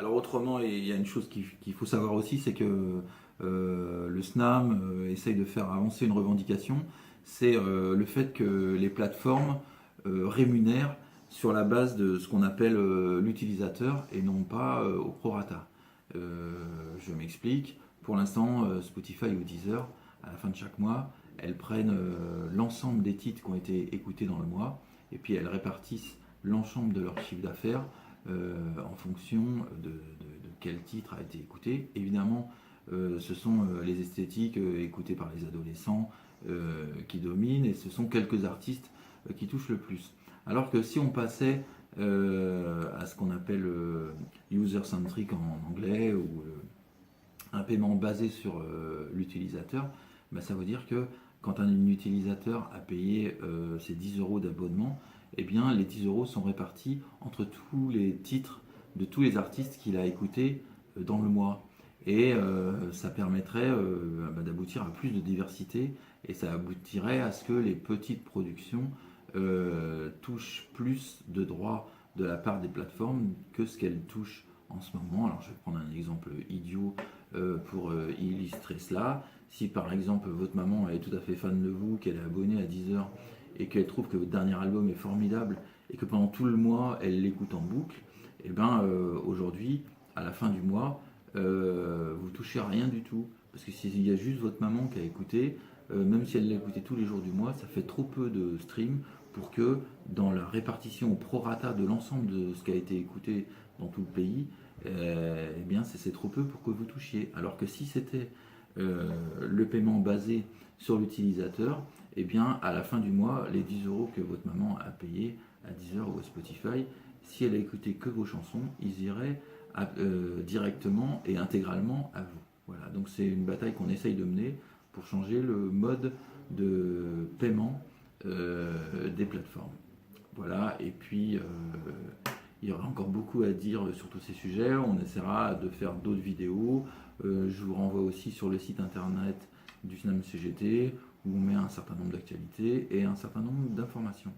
Alors autrement, il y a une chose qu'il faut savoir aussi, c'est que le SNAM essaye de faire avancer une revendication, c'est le fait que les plateformes rémunèrent sur la base de ce qu'on appelle l'utilisateur et non pas au prorata. Je m'explique. Pour l'instant, Spotify ou Deezer, à la fin de chaque mois, elles prennent l'ensemble des titres qui ont été écoutés dans le mois et puis elles répartissent l'ensemble de leur chiffre d'affaires en fonction de quel titre a été écouté. Évidemment, ce sont les esthétiques écoutées par les adolescents qui dominent et ce sont quelques artistes qui touchent le plus. Alors que si on passait à ce qu'on appelle user-centric en anglais ou un paiement basé sur l'utilisateur, bah, ça veut dire que quand un utilisateur a payé ses 10 euros d'abonnement, eh bien les 10 euros sont répartis entre tous les titres de tous les artistes qu'il a écoutés dans le mois. Et ça permettrait bah, d'aboutir à plus de diversité et ça aboutirait à ce que les petites productions touchent plus de droits de la part des plateformes que ce qu'elles touchent en ce moment. Alors je vais prendre un exemple idiot pour illustrer cela. Si par exemple votre maman est tout à fait fan de vous, qu'elle est abonnée à Deezer et qu'elle trouve que votre dernier album est formidable et que pendant tout le mois elle l'écoute en boucle, et bien aujourd'hui, à la fin du mois, vous touchez rien du tout. Parce que s'il y a juste votre maman qui a écouté, même si elle l'a écouté tous les jours du mois, ça fait trop peu de streams pour que dans la répartition au prorata de l'ensemble de ce qui a été écouté dans tout le pays, eh bien c'est trop peu pour que vous touchiez. Alors que si c'était le paiement basé sur l'utilisateur, eh bien à la fin du mois, les 10 euros que votre maman a payé à Deezer ou à Spotify, si elle a écouté que vos chansons, ils iraient directement et intégralement à vous. Voilà, donc c'est une bataille qu'on essaye de mener pour changer le mode de paiement des plateformes. Voilà, et puis il y aura encore beaucoup à dire sur tous ces sujets. On essaiera de faire d'autres vidéos. Je vous renvoie aussi sur le site internet du SNAM CGT où on met un certain nombre d'actualités et un certain nombre d'informations.